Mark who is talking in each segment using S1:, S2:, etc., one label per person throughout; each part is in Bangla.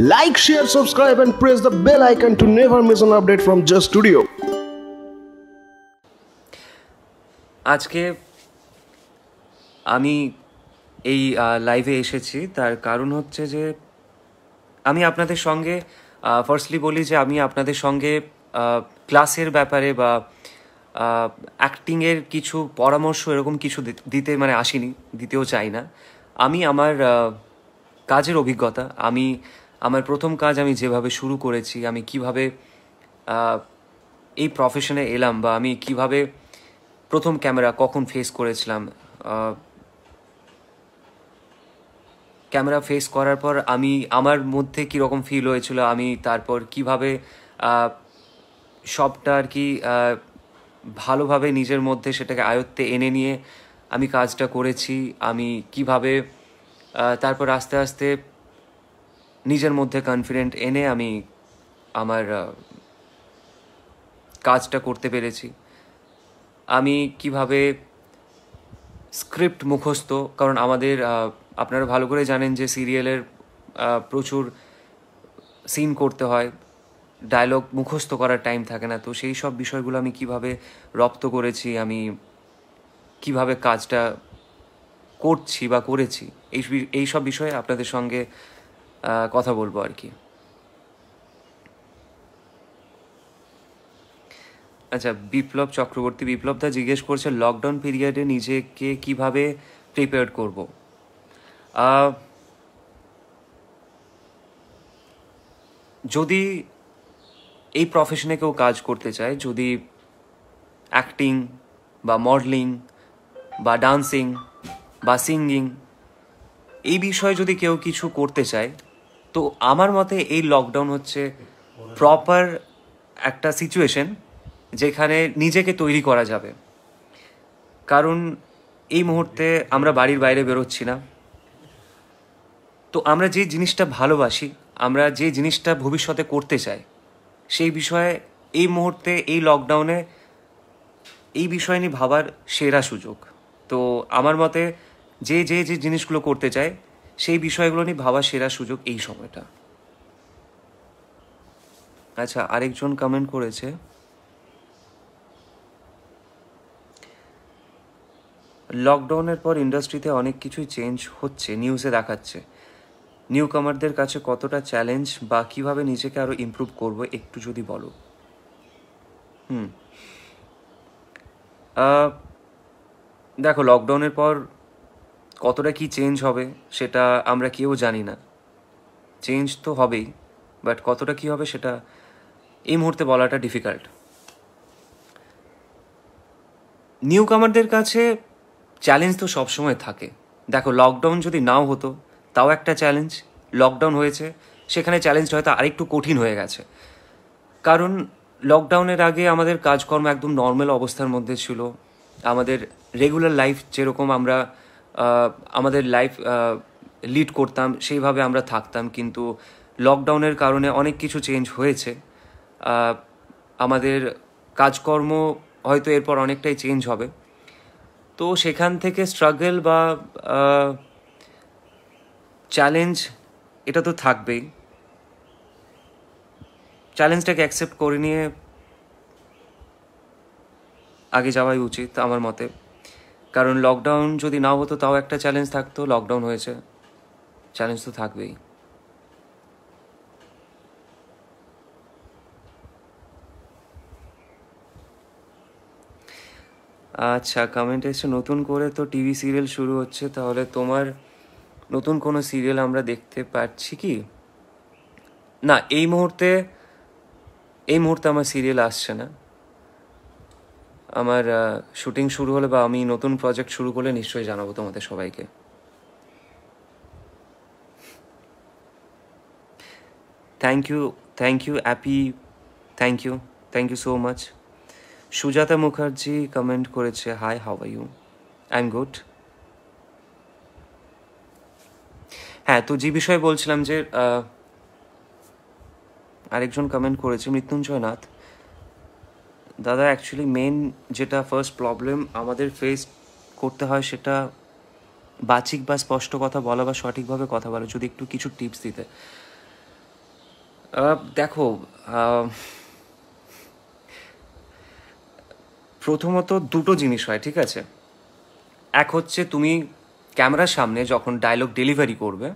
S1: Like, share, subscribe and press the bell icon to never miss an update from Just Studio.
S2: আজকে আমি এই লাইভে এসেছি, তার কারণ হচ্ছে যে আমি আপনাদের সঙ্গে ফার্স্টলি বলি যে আমি আপনাদের সঙ্গে ক্লাসের ব্যাপারে বা অ্যাক্টিংয়ের কিছু পরামর্শ এরকম কিছু দিতে আসিনি, দিতেও চাই না। আমি আমার কাজের অভিজ্ঞতা, আমি আমার প্রথম কাজ আমি যেভাবে শুরু করেছি, আমি কিভাবে এই প্রফেশনে এলাম বা আমি কিভাবে প্রথম ক্যামেরা কখন ফেস করেছিলাম, ক্যামেরা ফেস করার পর আমি আমার মধ্যে কীরকম ফিল হয়েছিল, আমি তারপর কিভাবে সবটা আর কি ভালোভাবে নিজের মধ্যে সেটাকে আয়ত্তে এনে নিয়ে আমি কাজটা করেছি, আমি কিভাবে তারপর আস্তে আস্তে নিজের মধ্যে কনফিডেন্ট এনে আমি আমার কাজটা করতে পেরেছি, আমি কিভাবে স্ক্রিপ্ট মুখস্থ, কারণ আমাদের আপনারা ভালো করে জানেন যে সিরিয়ালের প্রচুর সিন করতে হয়, ডায়লগ মুখস্থ করার টাইম থাকে না, তো সেই সব বিষয়গুলো আমি কিভাবে রপ্ত করেছি, আমি কিভাবে কাজটা করছি বা করেছি, এই সব বিষয়ে আপনাদের সঙ্গে কথা বলবো আর কি। আচ্ছা, বিপ্লব চক্রবর্তী, বিপ্লবদা জিজ্ঞেস করছে লকডাউন পিরিয়ডে নিজেকে কিভাবে প্রিপেয়ার করব। যদি এই প্রফেশনে কেউ কাজ করতে চায়, যদি অ্যাক্টিং বা মডেলিং বা ডান্সিং বা সিঙ্গিং এই বিষয়ে যদি কেউ কিছু করতে চায়, তো আমার মতে এই লকডাউন হচ্ছে প্রপার একটা সিচুয়েশন যেখানে নিজেকে তৈরি করা যাবে। কারণ এই মুহূর্তে আমরা বাড়ির বাইরে বেরোচ্ছি না, তো আমরা যে জিনিসটা ভালোবাসি, আমরা যে জিনিসটা ভবিষ্যতে করতে চাই, সেই বিষয়ে এই মুহূর্তে এই লকডাউনে এই বিষয় নিয়ে ভাবার সেরা সুযোগ। তো আমার মতে যে যে যে জিনিসগুলো করতে চায় সেই বিষয়গুলো নিয়ে ভাবার সেরা সুযোগ এই সময়টা। আচ্ছা, আরেকজন কমেন্ট করেছে, লকডাউনের পর ইন্ডাস্ট্রিতে অনেক কিছুই চেঞ্জ হচ্ছে, নিউজে দেখাচ্ছে। নিউ কামারদের কাছে কতটা চ্যালেঞ্জ বা কিভাবে নিজেকে আরও ইমপ্রুভ করবো একটু যদি বলো। দেখো, লকডাউনের পর কতটা কি চেঞ্জ হবে সেটা আমরা কেউ জানি না, চেঞ্জ তো হবেই, বাট কতটা কি হবে সেটা এই মুহূর্তে বলাটা ডিফিকাল্ট। নিউ কামারদের কাছে চ্যালেঞ্জ তো সবসময় থাকে। দেখো, লকডাউন যদি নাও হতো তাও একটা চ্যালেঞ্জ, লকডাউন হয়েছে সেখানে চ্যালেঞ্জটা হয়তো আরেকটু কঠিন হয়ে গেছে। কারণ লকডাউনের আগে আমাদের কাজকর্ম একদম নর্মাল অবস্থার মধ্যে ছিল, আমাদের রেগুলার লাইফ যেরকম আমরা আমাদের লাইফ লিড করতাম সেইভাবে আমরা থাকতাম, কিন্তু লকডাউনের কারণে অনেক কিছু চেঞ্জ হয়েছে। আমাদের কাজকর্ম হয়তো এরপর অনেকটাই চেঞ্জ হবে, তো সেখান থেকে স্ট্রাগল বা চ্যালেঞ্জ এটা তো থাকবেই। চ্যালেঞ্জটাকে অ্যাকসেপ্ট করে নিয়ে আগে যাওয়াই উচিত আমার মতে। কারণ লকডাউন যদি নাও হতো তাও একটা চ্যালেঞ্জ থাকতো, লকডাউন হয়েছে, চ্যালেঞ্জ তো থাকবেই। আচ্ছা, কমেন্ট এসে নতুন করে তো টিভি সিরিয়াল শুরু হচ্ছে, তাহলে তোমার নতুন কোনো সিরিয়াল আমরা দেখতে পাচ্ছি কি? না, এই মুহূর্তে আমার সিরিয়াল আসছে না। আমার শুটিং শুরু হলে বা আমি নতুন প্রজেক্ট শুরু করলে নিশ্চয়ই জানাবো তোমাদের সবাইকে। থ্যাংক ইউ অ্যাপি, thank you so much. Sujata Mukherjee comment করেছে, hi, how are you? I am good. হ্যাঁ, তো যে বিষয়ে বলছিলাম যে আরেকজন কমেন্ট করেছে, মৃত্যুঞ্জয় নাথ, দাদা অ্যাকচুয়ালি মেন যেটা ফার্স্ট প্রবলেম আমাদের ফেস করতে হয় সেটা বাচিক বা স্পষ্ট কথা বলা বা সঠিকভাবে কথা বলা, যদি একটু কিছু টিপস দিতে। দেখো, আহ, প্রথমত দুটো জিনিস হয়, ঠিক আছে? এক হচ্ছে তুমি ক্যামেরার সামনে যখন ডায়লগ ডেলিভারি করবে,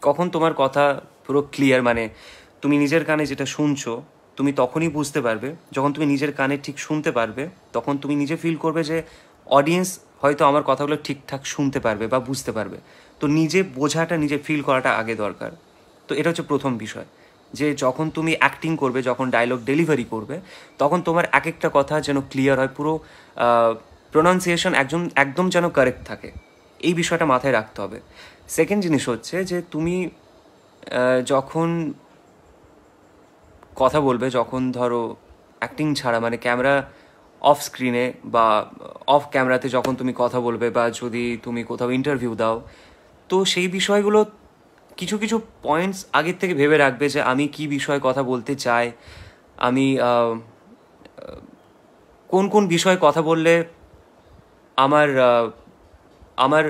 S2: কখন তোমার কথা পুরো ক্লিয়ার, মানে তুমি নিজের কানে যেটা শুনছো তুমি তখনই বুঝতে পারবে। যখন তুমি নিজের কানে ঠিক শুনতে পারবে তখন তুমি নিজে ফিল করবে যে অডিয়েন্স হয়তো আমার কথাগুলো ঠিকঠাক শুনতে পারবে বা বুঝতে পারবে। তো নিজে বোঝাটা, নিজে ফিল করাটা আগে দরকার। তো এটা হচ্ছে প্রথম বিষয়, যে যখন তুমি অ্যাক্টিং করবে, যখন ডায়লগ ডেলিভারি করবে, তখন তোমার এক একটা কথা যেন ক্লিয়ার হয়, পুরো প্রোনাউন্সিয়েশন একদম যেন কারেক্ট থাকে। এই বিষয়টা মাথায় রাখতে হবে। সেকেন্ড জিনিস হচ্ছে যে তুমি যখন কথা বলবে, যখন ধরো অ্যাক্টিং ছাড়া, মানে ক্যামেরা অফ স্ক্রিনে বা অফ ক্যামেরাতে যখন তুমি কথা বলবে, বা যদি তুমি কোথাও ইন্টারভিউ দাও, তো সেই বিষয়গুলো কিছু কিছু পয়েন্টস আগের থেকে ভেবে রাখবে যে আমি কি বিষয়ে কথা বলতে চাই, আমি কোন কোন বিষয়ে কথা বললে আমার আমার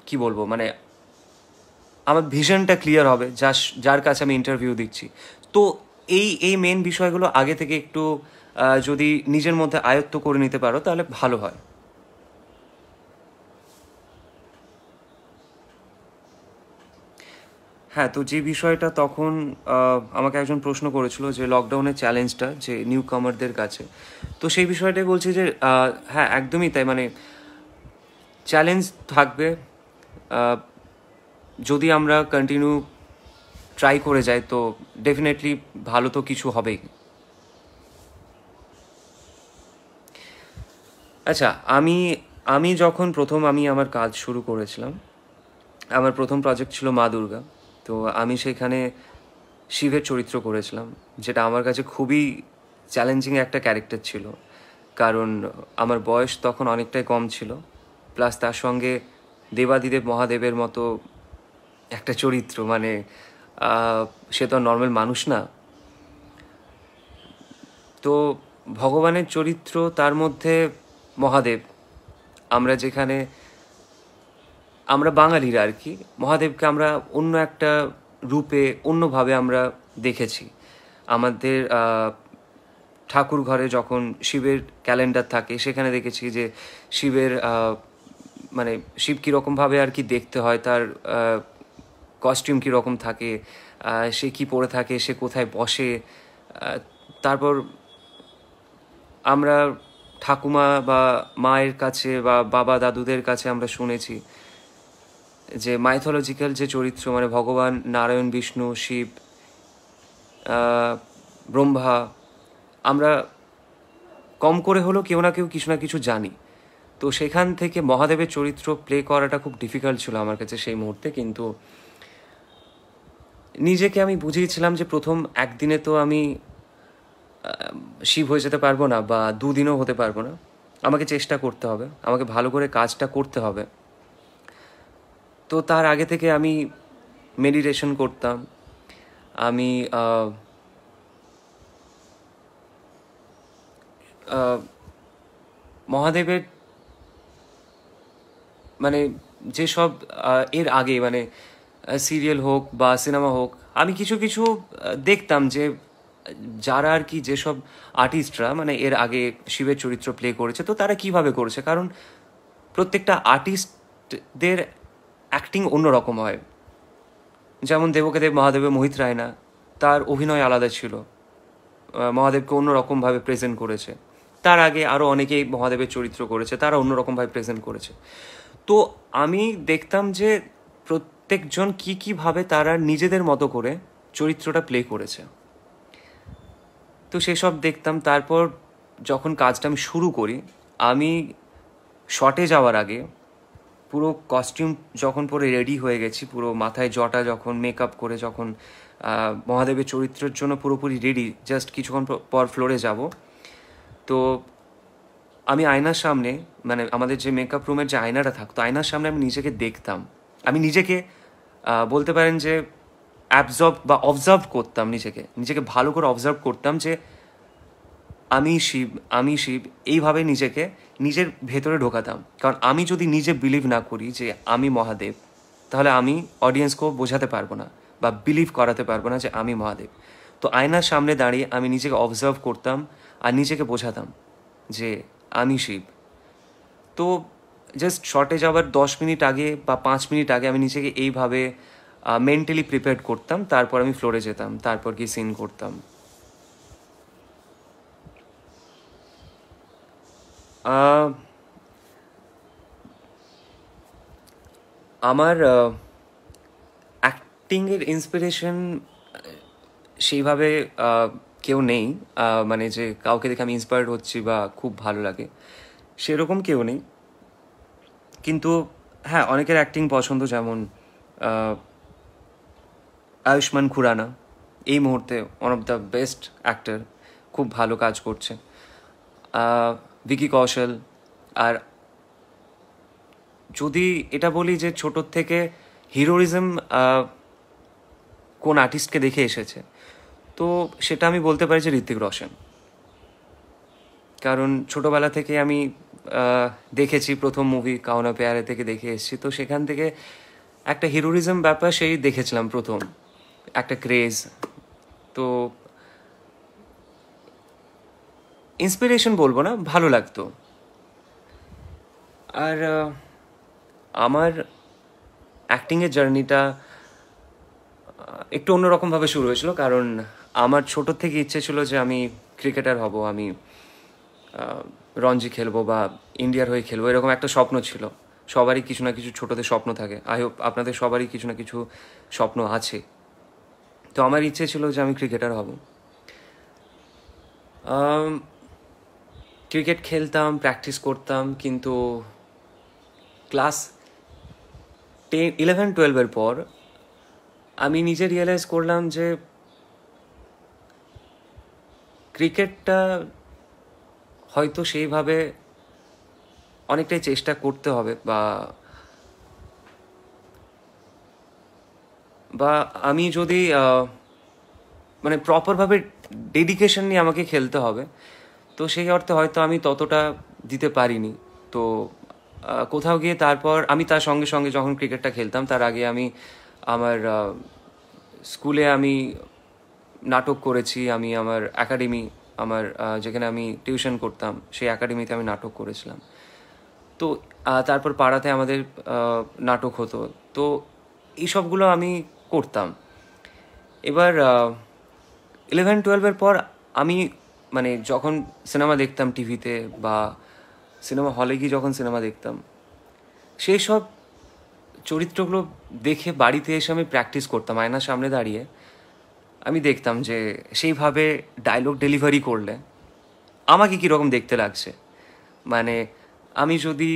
S2: কি বলবো, মানে আমার ভিশনটা ক্লিয়ার হবে যার কাছে আমি ইন্টারভিউ দিচ্ছি। তো এই এই মেন বিষয়গুলো আগে থেকে একটু যদি নিজের মধ্যে আয়ত্ত করে নিতে পারো তাহলে ভালো হয়। হ্যাঁ, তো যে বিষয়টা তখন আমাকে একজন প্রশ্ন করেছিল যে লকডাউনের চ্যালেঞ্জটা যে নিউ কামারদের কাছে, তো সেই বিষয়টাই বলছি যে হ্যাঁ একদমই তাই, মানে চ্যালেঞ্জ থাকবে। আহ, যদি আমরা কন্টিনিউ ট্রাই করে যাই তো ডেফিনেটলি ভালো তো কিছু হবেই। আচ্ছা, আমি আমি যখন প্রথম আমি আমার কাজ শুরু করেছিলাম, আমার প্রথম প্রজেক্ট ছিল মা দুর্গা। তো আমি সেখানে শিবের চরিত্র করেছিলাম, যেটা আমার কাছে খুবই চ্যালেঞ্জিং একটা ক্যারেক্টার ছিল। কারণ আমার বয়স তখন অনেকটাই কম ছিল, প্লাস তার সঙ্গে দেবাদিদেব মহাদেবের মতো একটা চরিত্র, মানে আহ, সে তো নর্মাল মানুষ না। তো ভগবানের চরিত্র, তার মধ্যে মহাদেব। আমরা যেখানে আমরা বাঙালিরা আর কি, মহাদেবকে আমরা অন্য একটা রূপে, অন্যভাবে আমরা দেখেছি। আমাদের ঠাকুর ঘরে যখন শিবের ক্যালেন্ডার থাকে সেখানে দেখেছি যে শিবের মানে শিব কীরকমভাবে আর কি দেখতে হয়, তার কস্টিউম কীরকম থাকে, সে কি পরে থাকে, সে কোথায় বসে। তারপর আমরা ঠাকুমা বা মায়ের কাছে বা বাবা দাদুদের কাছে আমরা শুনেছি যে মাইথোলজিক্যাল যে চরিত্র, মানে ভগবান নারায়ণ, বিষ্ণু, শিব, ব্রহ্মা, আমরা কম করে হলেও কেউ না কেউ কিছু না কিছু জানি। তো সেখান থেকে মহাদেবের চরিত্র প্লে করাটা খুব ডিফিকাল্ট ছিল আমার কাছে সেই মুহূর্তে। কিন্তু নিজেকে আমি বুঝিয়েছিলাম যে প্রথম একদিনে তো আমি শিব হয়ে যেতে পারবো না, বা দুদিনও হতে পারবো না। আমাকে চেষ্টা করতে হবে, আমাকে ভালো করে কাজটা করতে হবে। তো তার আগে থেকে আমি মেডিটেশন করতাম। আমি মহাদেবের মানে যেসব এর আগে, মানে সিরিয়াল হোক বা সিনেমা হোক, আমি কিছু কিছু দেখতাম যে যারা আর কি, যেসব আর্টিস্টরা মানে এর আগে শিবের চরিত্র প্লে করেছে, তো তারা কিভাবে করেছে। কারণ প্রত্যেকটা আর্টিস্টদের অ্যাক্টিং অন্যরকম হয়। যেমন দেবকে দেব মহাদেবে মোহিত রায়না, তার অভিনয় আলাদা ছিল, মহাদেবকে অন্যরকমভাবে প্রেজেন্ট করেছে। তার আগে আরও অনেকেই মহাদেবের চরিত্র করেছে, তারা অন্যরকমভাবে প্রেজেন্ট করেছে। তো আমি দেখতাম যে প্রত্যেকজন কি কিভাবে তারা নিজেদের মতো করে চরিত্রটা প্লে করেছে। তো সেসব দেখতাম। তারপর যখন কাজটা আমি শুরু করি, আমি শটে যাওয়ার আগে পুরো কস্টিউম যখন পরে রেডি হয়ে গেছি, পুরো মাথায় জটা যখন মেকআপ করে, যখন মহাদেবের চরিত্রের জন্য পুরোপুরি রেডি, জাস্ট কিছুক্ষণ পর ফ্লোরে যাব, তো আমি আয়নার সামনে, মানে আমাদের যে মেকআপ রুমের যে আয়নাটা থাকতো, আয়নার সামনে আমি নিজেকে দেখতাম। আমি নিজেকে বলতে পারেন যে অ্যাবজর্ব বা অবজার্ভ করতাম, নিজেকে নিজেকে ভালো করে অবজার্ভ করতাম যে আমি শিব, আমি শিব, এইভাবে নিজেকে নিজের ভেতরে ঢোকাতাম। কারণ আমি যদি নিজে বিলিভ না করি যে আমি মহাদেব, তাহলে আমি অডিয়েন্সকেও বোঝাতে পারবো না বা বিলিভ করাতে পারবো না যে আমি মহাদেব। তো আয়নার সামনে দাঁড়িয়ে আমি নিজেকে অবজার্ভ করতাম আর নিজেকে বোঝাতাম যে আমি শিব। তো জাস্ট শর্টে যাওয়ার 10 মিনিট আগে বা 5 মিনিট আগে আমি নিজেকে এইভাবে মেন্টালি প্রিপেয়ার করতাম, তারপর আমি ফ্লোরে যেতাম, তারপর কি সিন করতাম। আমার অ্যাক্টিংয়ের ইন্সপিরেশন সেইভাবে কেউ নেই, মানে যে কাউকে দেখে আমি ইন্সপায়ার্ড হচ্ছি বা খুব ভালো লাগে সেরকম কেউ নেই। কিন্তু হ্যাঁ, অনেকের অ্যাক্টিং পছন্দ, যেমন আয়ুষ্মান খুরানা এই মুহূর্তে one of the best actor, খুব ভালো কাজ করছে। ভিকি কৌশল। আর যদি এটা বলি যে ছোটোর থেকে হিরোইজম কোন আর্টিস্টকে দেখে এসেছে, তো সেটা আমি বলতে পারি যে ঋত্বিক রোশন। কারণ ছোটোবেলা থেকে আমি দেখেছি, প্রথম মুভি কাওনা প্যারে থেকে দেখে এসেছি, তো সেখান থেকে একটা হিরোইজম ব্যাপার সেই দেখেছিলাম প্রথম, একটা ক্রেজ। তো ইন্সপিরেশন বলবো না, ভালো লাগতো। আর আমার অ্যাক্টিংয়ের জার্নিটা একটু অন্যরকমভাবে শুরু হয়েছিল, কারণ আমার ছোটোর থেকে ইচ্ছে ছিল যে আমি ক্রিকেটার হব, আমি রঞ্জি খেলবো বা ইন্ডিয়ার হয়ে খেলবো, এরকম একটা স্বপ্ন ছিল। সবারই কিছু না কিছু ছোটোতে স্বপ্ন থাকে, আই হোপ আপনাদের সবারই কিছু না কিছু স্বপ্ন আছে। তো আমার ইচ্ছে ছিল যে আমি ক্রিকেটার হব। ক্রিকেট খেলতাম, প্র্যাকটিস করতাম, কিন্তু ক্লাস 11-12 পর আমি নিজে রিয়েলাইজ করলাম যে ক্রিকেটটা হয়তো সেইভাবে অনেকটাই চেষ্টা করতে হবে, বা আমি যদি মানে প্রপারভাবে ডেডিকেশন নিয়ে আমাকে খেলতে হবে, তো সেই অর্থে হয়তো আমি ততটা দিতে পারিনি। তো কোথাও গিয়ে তারপর আমি তার সঙ্গে সঙ্গে যখন ক্রিকেটটা খেলতাম, তার আগে আমি আমার স্কুলে আমি নাটক করেছি। আমি আমার একাডেমি, আমার যেখানে আমি টিউশন করতাম, সেই একাডেমিতে আমি নাটক করেছিলাম। তো তারপর পাড়াতে আমাদের নাটক হতো, তো এইসবগুলো আমি করতাম। এবার 11-12 পর আমি মানে যখন সিনেমা দেখতাম টিভিতে বা সিনেমা হলে গিয়ে যখন সিনেমা দেখতাম, সেই সব চরিত্রগুলো দেখে বাড়িতে এসে আমি প্র্যাকটিস করতাম আয়নার সামনে দাঁড়িয়ে। আমি দেখতাম যে সেইভাবে ডায়লগ ডেলিভারি করলে আমাকে কীরকম দেখতে লাগছে, মানে আমি যদি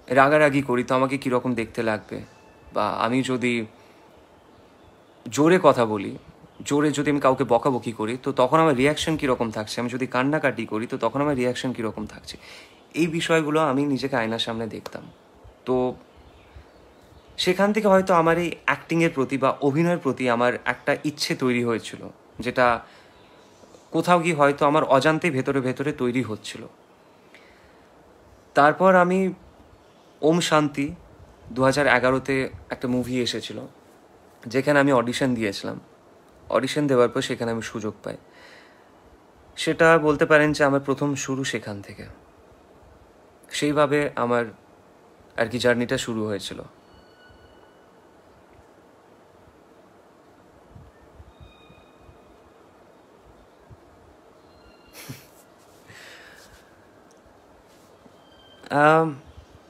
S2: রাগারাগি করি তো আমাকে কীরকম দেখতে লাগবে, বা আমি যদি জোরে কথা বলি, জোরে যদি আমি কাউকে বকাবকি করি তো তখন আমার রিয়াকশন কীরকম থাকছে, আমি যদি কান্নাকাটি করি তো তখন আমার রিয়াকশন কীরকম থাকছে, এই বিষয়গুলো আমি নিজেকে আয়নার সামনে দেখতাম। তো সেখান থেকে হয়তো আমার এই অ্যাক্টিংয়ের প্রতি বা অভিনয়ের প্রতি আমার একটা ইচ্ছে তৈরি হয়েছিল, যেটা কোথাও গিয়ে হয়তো আমার অজান্তেই ভেতরে ভেতরে তৈরি হচ্ছিল। তারপর আমি ওম শান্তি 2011-তে একটা মুভি এসেছিল, যেখানে আমি অডিশন দিয়েছিলাম। অডিশন দেওয়ার পর সেখানে আমি সুযোগ পাই। সেটা বলতে পারেন যে আমার প্রথম শুরু সেখান থেকে। সেইভাবে আমার আর কি জার্নিটা শুরু হয়েছিল।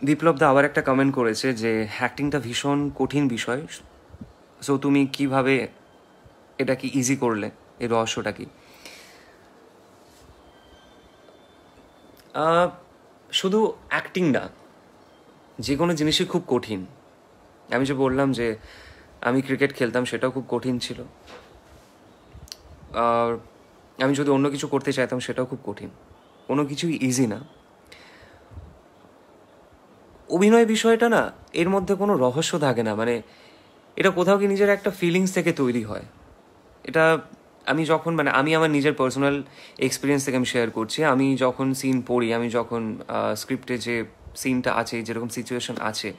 S2: বিপ্লব দা আবার একটা কমেন্ট করেছে যে অ্যাক্টিংটা ভীষণ কঠিন বিষয়, সো তুমি কিভাবে এটা কি ইজি করলে, এই রহস্যটা কি? শুধু অ্যাক্টিং না, যে কোনো জিনিসই খুব কঠিন। আমি যে বললাম যে আমি ক্রিকেট খেলতাম, সেটাও খুব কঠিন ছিল। আর আমি যদি অন্য কিছু করতে চাইতাম সেটাও খুব কঠিন। কোনো কিছুই ইজি না। অভিনয় বিষয়টা না, এর মধ্যে কোনো রহস্য থাকে না, মানে এটা কোথাও কি নিজের একটা ফিলিংস থেকে তৈরি হয়। এটা আমি যখন মানে আমি আমার নিজের পার্সোনাল এক্সপিরিয়েন্স থেকে আমি শেয়ার করছি। আমি যখন সিন পড়ি, আমি যখন স্ক্রিপ্টে যে সিনটা আছে, যেরকম সিচুয়েশন আছে,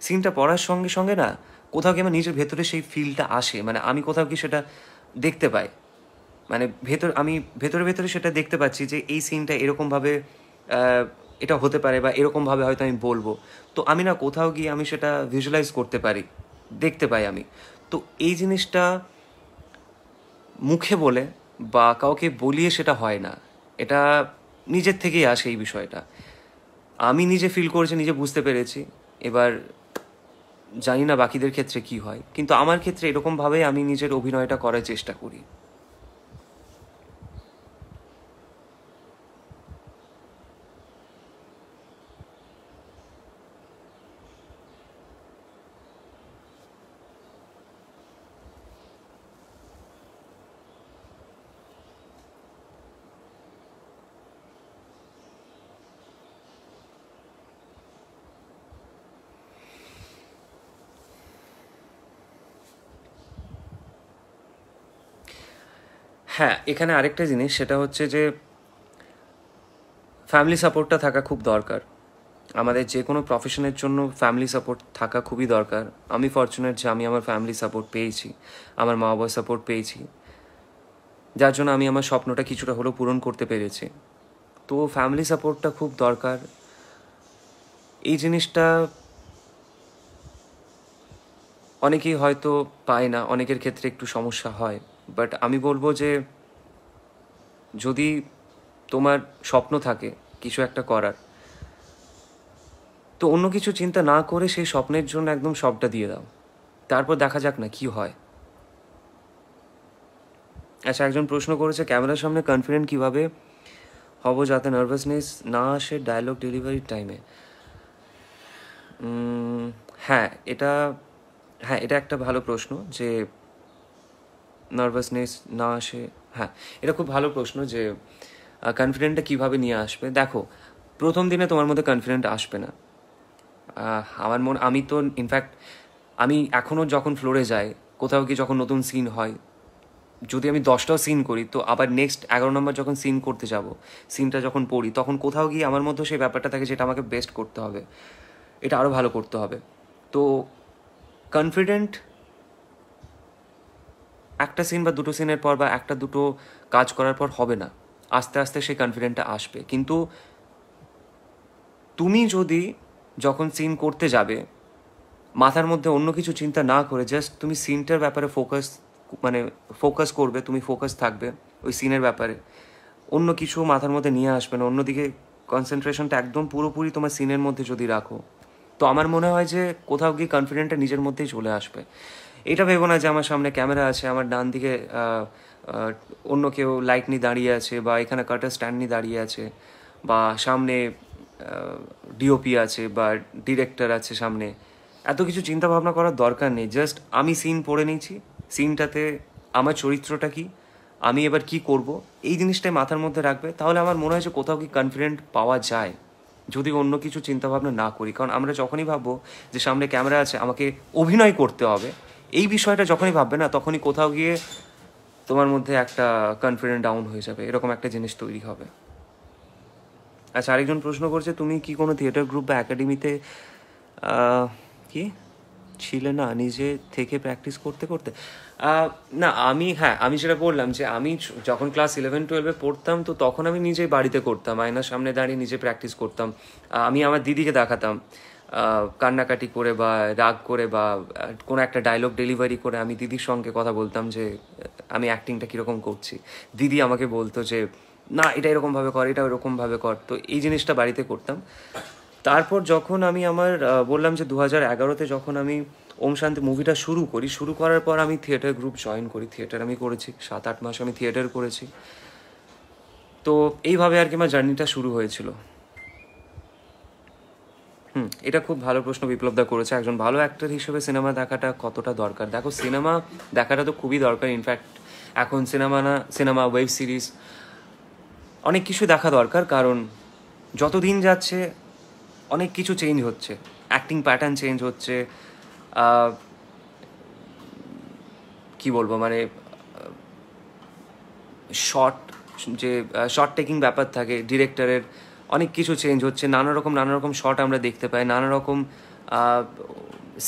S2: সিনটা পড়ার সঙ্গে সঙ্গে না কোথাও কি আমার নিজের ভেতরে সেই ফিলটা আসে, মানে আমি কোথাও কি সেটা দেখতে পাই, মানে আমি ভেতরে ভেতরে সেটা দেখতে পাচ্ছি যে এই সিনটা এরকমভাবে এটা হতে পারে বা এরকমভাবে হয়তো আমি বলবো। তো আমি না কোথাও গিয়ে আমি সেটা ভিজুয়ালাইজ করতে পারি, দেখতে পাই আমি। তো এই জিনিসটা মুখে বলে বা কাউকে বলিয়ে সেটা হয় না, এটা নিজের থেকেই আসে এই বিষয়টা। আমি নিজে ফিল করেছি, নিজে বুঝতে পেরেছি। এবার জানি না বাকিদের ক্ষেত্রে কি হয়, কিন্তু আমার ক্ষেত্রে এরকমভাবেই আমি নিজের অভিনয়টা করার চেষ্টা করি। হ্যাঁ, এখানে আরেকটা জিনিস, সেটা হচ্ছে যে ফ্যামিলি সাপোর্টটা থাকা খুব দরকার। আমাদের যে কোনো প্রফেশনের জন্য ফ্যামিলি সাপোর্ট থাকা খুবই দরকার। আমি ফরচুনেট যে আমি আমার ফ্যামিলি সাপোর্ট পেয়েছি, আমার মা বাবার সাপোর্ট পেয়েছি, যার জন্য আমি আমার স্বপ্নটা কিছুটা হলেও পূরণ করতে পেরেছি। তো ফ্যামিলি সাপোর্টটা খুব দরকার। এই জিনিসটা অনেকেই হয়তো পায় না, অনেকের ক্ষেত্রে একটু সমস্যা হয়। বাট আমি বলবো যে যদি তোমার স্বপ্ন থাকে কিছু একটা করার, তো অন্য কিছু চিন্তা না করে সেই স্বপ্নের জন্য একদম সবটা দিয়ে দাও, তারপর দেখা যাক না কি হয়। আচ্ছা, একজন প্রশ্ন করেছে ক্যামেরার সামনে কনফিডেন্ট কিভাবে হব যাতে নার্ভাসনেস না আসে ডায়লগ ডেলিভারির টাইমে। হ্যাঁ এটা হ্যাঁ, এটা একটা ভালো প্রশ্ন যে নার্ভাসনেস না আসে। হ্যাঁ, এটা খুব ভালো প্রশ্ন যে কনফিডেন্টটা কীভাবে নিয়ে আসবে। দেখো, প্রথম দিনে তোমার মধ্যে কনফিডেন্ট আসবে না। আমি তো ইনফ্যাক্ট আমি এখনও যখন ফ্লোরে যাই, কোথাও কি যখন নতুন সিন হয়, যদি আমি 10টাও সিন করি, তো আবার নেক্সট 11 নম্বর যখন সিন করতে যাব, সিনটা যখন পড়ি, তখন কোথাও গিয়ে আমার মধ্যে সেই ব্যাপারটা থাকে যেটা আমাকে বেস্ট করতে হবে, এটা আরও ভালো করতে হবে। তো কনফিডেন্ট একটা সিন বা দুটো সিনের পর বা একটা দুটো কাজ করার পর হবে না, আস্তে আস্তে সেই কনফিডেন্টটা আসবে। কিন্তু তুমি যদি যখন সিন করতে যাবে মাথার মধ্যে অন্য কিছু চিন্তা না করে জাস্ট তুমি সিনটার ব্যাপারে ফোকাস করবে, তুমি ফোকাস থাকবে ওই সিনের ব্যাপারে, অন্য কিছু মাথার মধ্যে নিয়ে আসবে না, অন্যদিকে কনসেন্ট্রেশনটা একদম পুরোপুরি তোমার সিনের মধ্যে যদি রাখো, তো আমার মনে হয় যে কোথাও গিয়ে কনফিডেন্টটা নিজের মধ্যেই চলে আসবে। এটা ভেবো না যে আমার সামনে ক্যামেরা আছে, আমার ডান দিকে অন্য কেউ লাইট নিয়ে দাঁড়িয়ে আছে, বা এখানে কাটার স্ট্যান্ড নিয়ে দাঁড়িয়ে আছে, বা সামনে ডিওপি আছে বা ডিরেক্টর আছে সামনে। এত কিছু চিন্তা ভাবনা করার দরকার নেই। জাস্ট আমি সিন পড়ে নিয়েছি, সিনটাতে আমার চরিত্রটা কি, আমি এবার কি করব, এই জিনিসটাই মাথার মধ্যে রাখবে, তাহলে আমার মনে হয় যে কোথাও কি কনফিডেন্ট পাওয়া যায়, যদি অন্য কিছু চিন্তাভাবনা না করি। কারণ আমরা যখনই ভাববো যে সামনে ক্যামেরা আছে, আমাকে অভিনয় করতে হবে, এই বিষয়টা যখনই ভাববে না, তখনই কোথাও গিয়ে তোমার মধ্যে একটা কনফিডেন্ট ডাউন হয়ে যাবে, এরকম একটা জিনিস তৈরি হবে। আচ্ছা, আরেকজন প্রশ্ন করছে তুমি কি কোনো থিয়েটার গ্রুপ বা একাডেমিতে কি ছিলে না নিজে থেকে প্র্যাকটিস করতে করতে? না, আমি যেটা বললাম যে আমি যখন ক্লাস 11-12-এ পড়তাম, তো তখন আমি নিজেই বাড়িতে করতাম, আয়নার সামনে দাঁড়িয়ে নিজে প্র্যাকটিস করতাম। আমি আমার দিদিকে দেখাতাম, কান্নাকাটি করে বা রাগ করে বা কোনো একটা ডায়লগ ডেলিভারি করে আমি দিদির সঙ্গে কথা বলতাম যে আমি অ্যাক্টিংটা কীরকম করছি। দিদি আমাকে বলতো যে না, এটা এরকমভাবে কর, এটা ওরকমভাবে কর। তো এই জিনিসটা বাড়িতে করতাম। তারপর যখন আমি বললাম যে 2011-তে যখন আমি ওম শান্তি মুভিটা শুরু করার পর আমি থিয়েটার গ্রুপ জয়েন করি। থিয়েটার আমি করেছি 7-8 মাস, আমি থিয়েটার করেছি। তো এইভাবে আর কি আমার জার্নিটা শুরু হয়েছিল। এটা খুব ভালো প্রশ্ন বিপ্লবদা করেছে, একজন ভালো অ্যাক্টর হিসেবে সিনেমা দেখাটা কতটা দরকার। দেখো, সিনেমা দেখাটা তো খুবই দরকার। ইনফ্যাক্ট এখন সিনেমা ওয়েব সিরিজ অনেক কিছু দেখা দরকার, কারণ যত দিন যাচ্ছে অনেক কিছু চেঞ্জ হচ্ছে, অ্যাক্টিং প্যাটার্ন চেঞ্জ হচ্ছে। কি বলবো, মানে শর্ট টেকিং ব্যাপার থাকে ডিরেক্টরের, অনেক কিছু চেঞ্জ হচ্ছে, নানা রকম শট আমরা দেখতে পাই, নানা রকম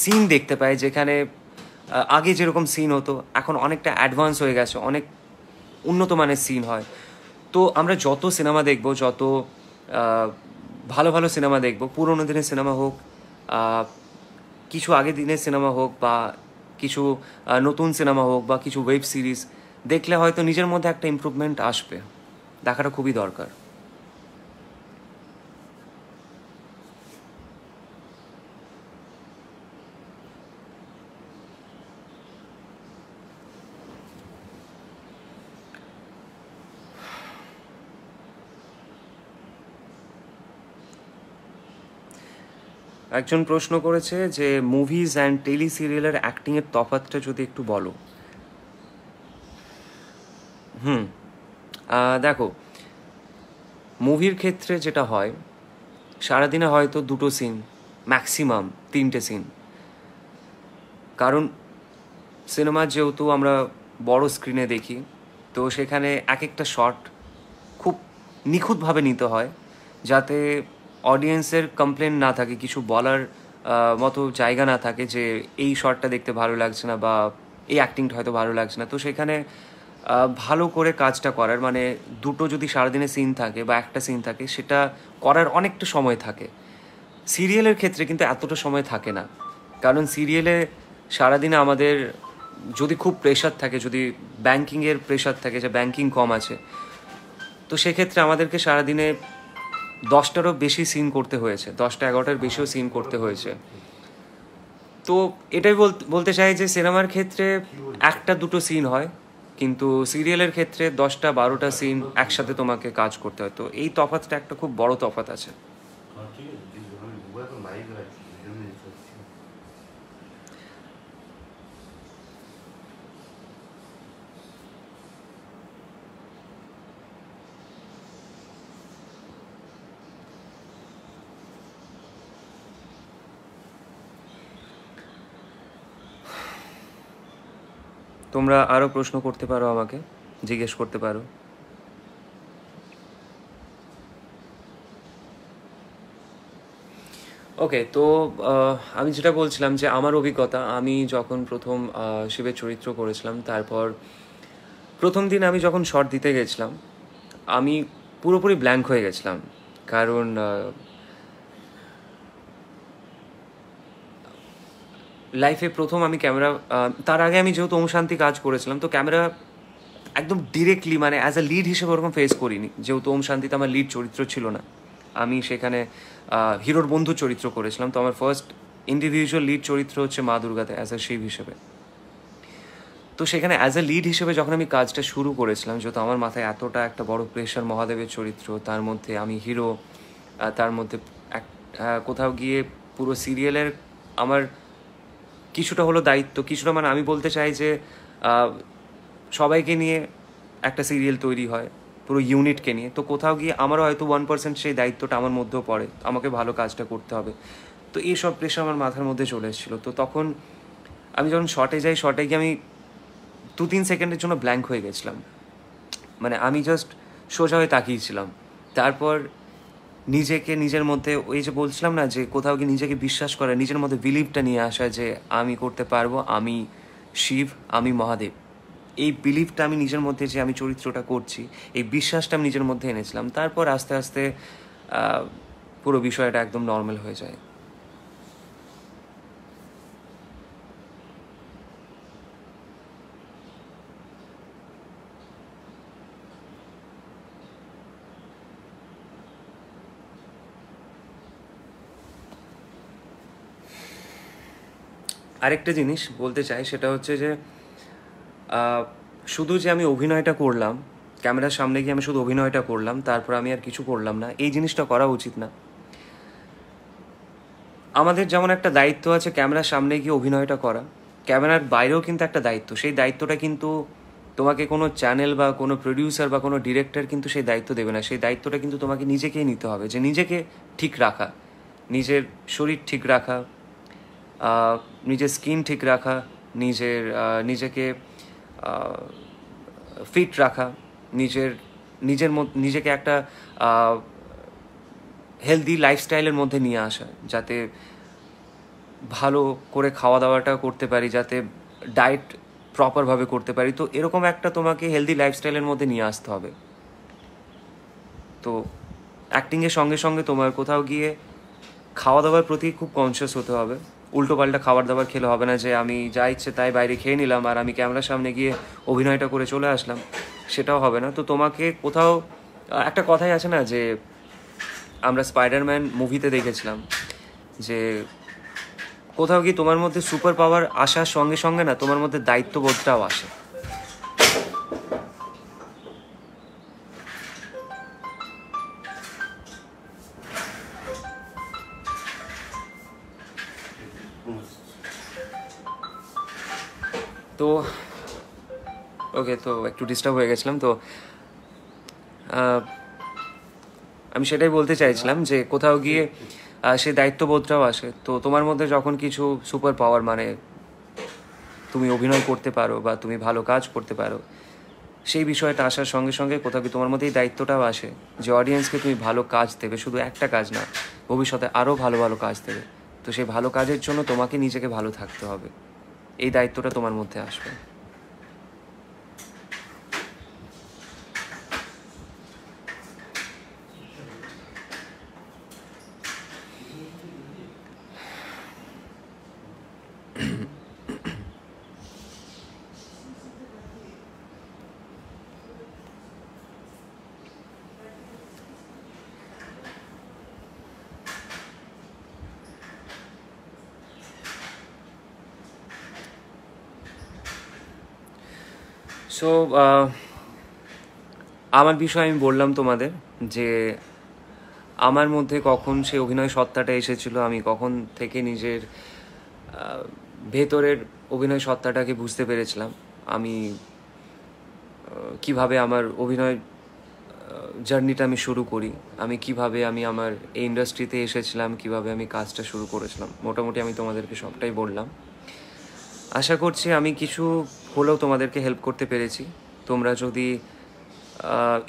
S2: সিন দেখতে পাই, যেখানে আগে যেরকম সিন হতো এখন অনেকটা অ্যাডভান্স হয়ে গেছে, অনেক উন্নত মানের সিন হয়। তো আমরা যত সিনেমা দেখব, যত ভালো ভালো সিনেমা দেখব, পুরোনো দিনের সিনেমা হোক, কিছু আগের দিনের সিনেমা হোক, বা কিছু নতুন সিনেমা হোক, বা কিছু ওয়েব সিরিজ দেখলে হয়তো নিজের মধ্যে একটা ইমপ্রুভমেন্ট আসবে। দেখাটা খুবই দরকার। একজন প্রশ্ন করেছে যে মুভিজ অ্যান্ড টেলি সিরিয়ালের অ্যাক্টিংয়ের তফাৎটা যদি একটু বলো। দেখো, মুভির ক্ষেত্রে যেটা হয়, সারাদিনে হয়তো 2টো সিন, ম্যাক্সিমাম 3টে সিন। কারণ সিনেমা যেহেতু আমরা বড় স্ক্রিনে দেখি, তো সেখানে এক একটা শট খুব নিখুঁতভাবে নিতে হয়, যাতে অডিয়েন্সের কমপ্লেন না থাকে, কিছু বলার মতো জায়গা না থাকে যে এই শটটা দেখতে ভালো লাগছে না, বা এই অ্যাক্টিংটা হয়তো ভালো লাগছে না। তো সেখানে ভালো করে কাজটা করার, মানে 2টো যদি সারাদিনে সিন থাকে বা একটা সিন থাকে, সেটা করার অনেকটা সময় থাকে। সিরিয়ালের ক্ষেত্রে কিন্তু এতটা সময় থাকে না, কারণ সিরিয়ালে সারাদিনে আমাদের যদি খুব প্রেশার থাকে, যদি ব্যাংকিংয়ের প্রেশার থাকে, যে ব্যাংকিং কম আছে, তো সেক্ষেত্রে আমাদেরকে সারাদিনে 10টারও বেশি সিন করতে হয়েছে, 10টা-11টার বেশিও সিন করতে হয়েছে। তো এটাই বলতে চাই যে সিনেমার ক্ষেত্রে 1-2টো সিন হয়, কিন্তু সিরিয়ালের ক্ষেত্রে 10টা-12টা সিন একসাথে তোমাকে কাজ করতে হয়। তো এই তফাৎটা একটা খুব বড় তফাৎ আছে। তোমরা আরও প্রশ্ন করতে পারো, আমাকে জিজ্ঞেস করতে পারো। ওকে, তো আমি যেটা বলছিলাম যে আমার অভিজ্ঞতা, আমি যখন প্রথম শিবের চরিত্র করেছিলাম, তারপর প্রথম দিন আমি যখন শট দিতে গেছিলাম, আমি পুরোপুরি ব্ল্যাঙ্ক হয়ে গেছিলাম। কারণ লাইফে প্রথম আমি ক্যামেরা, তার আগে আমি যেহেতু ওম শান্তি কাজ করেছিলাম, তো ক্যামেরা একদম ডিরেক্টলি, মানে অ্যাজ আ লিড হিসেবে ওরকম ফেস করিনি, যেহেতু ওম শান্তিতে আমার লিড চরিত্র ছিল না। আমি সেখানে হিরোর বন্ধু চরিত্র করেছিলাম। তো আমার ফার্স্ট ইন্ডিভিজুয়াল লিড চরিত্র হচ্ছে মা দুর্গাতে অ্যাজ আ শিব হিসেবে। তো সেখানে অ্যাজ আ লিড হিসেবে যখন আমি কাজটা শুরু করেছিলাম, যেহেতু আমার মাথায় এতটা একটা বড় প্রেশার, মহাদেবের চরিত্র, তার মধ্যে আমি হিরো, তার মধ্যে কোথাও গিয়ে পুরো সিরিয়ালের আমার কিছুটা হলো দায়িত্ব, কিছুটা, মানে আমি বলতে চাই যে সবাইকে নিয়ে একটা সিরিয়াল তৈরি হয়, পুরো ইউনিটকে নিয়ে। তো কোথাও গিয়ে আমারও হয়তো 1% সেই দায়িত্বটা আমার মধ্যেও পড়ে, আমাকে ভালো কাজটা করতে হবে। তো এইসব প্রেশার আমার মাথার মধ্যে চলে এসেছিলো। তো তখন আমি যখন শটে যাই, শটে গিয়ে আমি 2-3 সেকেন্ডের জন্য ব্ল্যাঙ্ক হয়ে গেছিলাম। মানে আমি জাস্ট সোজা হয়ে তাকিয়েছিলাম। তারপর নিজেকে, নিজের মধ্যে ওই যে বলছিলাম না, যে কোথাও গিয়ে নিজেকে বিশ্বাস করা, নিজের মধ্যে বিলিভটা নিয়ে আসা যে আমি করতে পারবো, আমি শিব, আমি মহাদেব। এই বিলিভটা আমি নিজের মধ্যে, যে আমি চরিত্রটা করছি, এই বিশ্বাসটা আমি নিজের মধ্যে এনেছিলাম। তারপর আস্তে আস্তে পুরো বিষয়টা একদম নর্মাল হয়ে যায়। আরেকটা জিনিস বলতে চাই, সেটা হচ্ছে যে শুধু যে আমি অভিনয়টা করলাম, ক্যামেরার সামনে গিয়ে আমি শুধু অভিনয়টা করলাম, তারপর আমি আর কিছু করলাম না, এই জিনিসটা করা উচিত না। আমাদের যেমন একটা দায়িত্ব আছে ক্যামেরার সামনে গিয়ে অভিনয়টা করা, ক্যামেরার বাইরেও কিন্তু একটা দায়িত্ব। সেই দায়িত্বটা কিন্তু তোমাকে কোনো চ্যানেল বা কোনো প্রডিউসার বা কোনো ডিরেক্টর কিন্তু সেই দায়িত্ব দেবে না। সেই দায়িত্বটা কিন্তু তোমাকে নিজেকেই নিতে হবে, যে নিজেকে ঠিক রাখা, নিজের শরীর ঠিক রাখা, নিজের স্কিন ঠিক রাখা, নিজেকে ফিট রাখা, নিজেকে একটা হেলদি লাইফস্টাইলের মধ্যে নিয়ে আসা, যাতে ভালো করে খাওয়া দাওয়াটা করতে পারি, যাতে ডায়েট প্রপারভাবে করতে পারি। তো এরকম একটা তোমাকে হেলদি লাইফস্টাইলের মধ্যে নিয়ে আসতে হবে। তো অ্যাক্টিংয়ের সঙ্গে সঙ্গে তোমার কোথাও গিয়ে খাওয়া দাওয়ার প্রতি খুব কনসিয়াস হতে হবে। উল্টোপাল্টা খাবার দাবার খেলে হবে না যে আমি যা ইচ্ছে তাই বাইরে খেয়ে নিলাম আর আমি ক্যামেরার সামনে গিয়ে অভিনয়টা করে চলে আসলাম, সেটাও হবে না। তো তোমাকে কোথাও একটা কথাই আছে না, যে আমরা স্পাইডারম্যান মুভিতে দেখেছিলাম যে কোথাও গিয়ে তোমার মধ্যে সুপার পাওয়ার আসার সঙ্গে সঙ্গে না তোমার মধ্যে দায়িত্ববোধটাও আসে। তো ওকে, তো একটু ডিস্টার্ব হয়ে গেছিলাম। তো আমি সেটাই বলতে চাইছিলাম যে কোথাও গিয়ে সেই দায়িত্ববোধটাও আসে। তো তোমার মধ্যে যখন কিছু সুপার পাওয়ার, মানে তুমি অভিনয় করতে পারো বা তুমি ভালো কাজ করতে পারো, সেই বিষয়টা আসার সঙ্গে সঙ্গে কোথাও কি তোমার মধ্যে এই দায়িত্বটাও আসে যে অডিয়েন্সকে তুমি ভালো কাজ দেবে, শুধু একটা কাজ না, ভবিষ্যতে আরও ভালো ভালো কাজ দেবে। তো সেই ভালো কাজের জন্য তোমাকে নিজেকে ভালো থাকতে হবে, এই দায়িত্বটা তোমার মধ্যে আসবে। সো আমার বিষয়ে আমি বললাম তোমাদের যে আমার মধ্যে কখন সে অভিনয় সত্তাটা এসেছিল, আমি কখন থেকে নিজের ভেতরের অভিনয় সত্তাটাকে বুঝতে পেরেছিলাম, আমি কিভাবে আমার অভিনয় জার্নিটা আমি শুরু করি, আমি কিভাবে আমি আমার এই ইন্ডাস্ট্রিতে এসেছিলাম, কিভাবে আমি কাজটা শুরু করেছিলাম, মোটামুটি আমি তোমাদেরকে সবটাই বললাম। আশা করছি আমি কিছু হলেও তোমাদেরকে হেল্প করতে পেরেছি। তোমরা যদি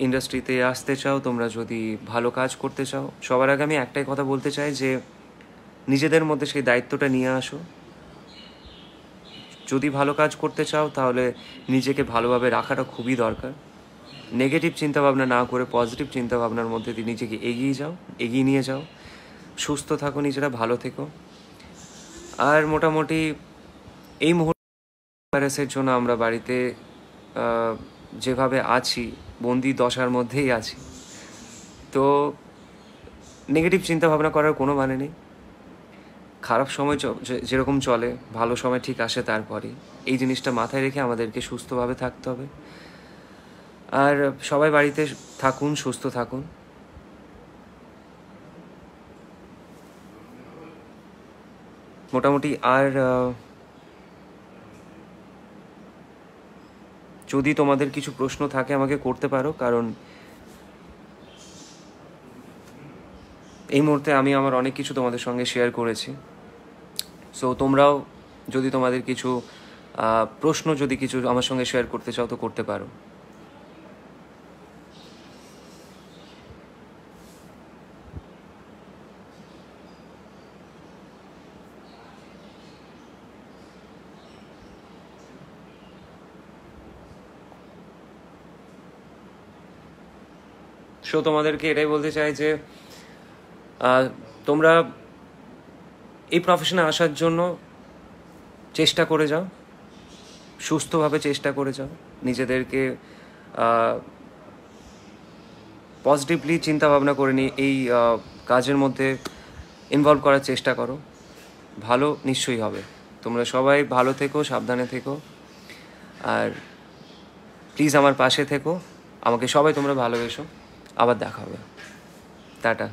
S2: ইন্ডাস্ট্রিতে আসতে চাও, তোমরা যদি ভালো কাজ করতে চাও, সবার আগে আমি একটাই কথা বলতে চাই যে নিজেদের মধ্যে সেই দায়িত্বটা নিয়ে আসো। যদি ভালো কাজ করতে চাও তাহলে নিজেকে ভালোভাবে রাখাটা খুবই দরকার। নেগেটিভ চিন্তাভাবনা না করে পজিটিভ চিন্তাভাবনার মধ্যে দিয়ে নিজেকে এগিয়ে নিয়ে যাও। সুস্থ থাকো, নিজেরা ভালো থেকো। আর মোটামুটি এই মুহূর্তে ভাইরাসের জন্য আমরা বাড়িতে যেভাবে আছি, বন্দি দশার মধ্যেই আছি। তো নেগেটিভ চিন্তাভাবনা করার কোনো মানে নেই। খারাপ সময় যেরকম চলে, ভালো সময় ঠিক আসে তারপরে। এই জিনিসটা মাথায় রেখে আমাদেরকে সুস্থভাবে থাকতে হবে। আর সবাই বাড়িতে থাকুন, সুস্থ থাকুন। মোটামুটি আর যদি তোমাদের কিছু প্রশ্ন থাকে আমাকে করতে পারো, কারণ এই মুহূর্তে আমি আমার অনেক কিছু তোমাদের সঙ্গে শেয়ার করেছি। সো তোমরাও যদি তোমাদের কিছু প্রশ্ন যদি কিছু আমার সঙ্গে শেয়ার করতে চাও তো করতে পারো। সো তোমাদেরকে এটাই বলতে চাই যে তোমরা এই প্রফেশনে আসার জন্য চেষ্টা করে যাও, সুস্থভাবে চেষ্টা করে যাও, নিজেদেরকে পজিটিভলি চিন্তাভাবনা করে নিয়ে এই কাজের মধ্যে ইনভলভ করার চেষ্টা করো। ভালো নিশ্চয়ই হবে। তোমরা সবাই ভালো থেকো, সাবধানে থেকো, আর প্লিজ আমার পাশে থেকো। আমাকে সবাই তোমরা ভালোবেসো। আবার দেখা হবে। টাটা।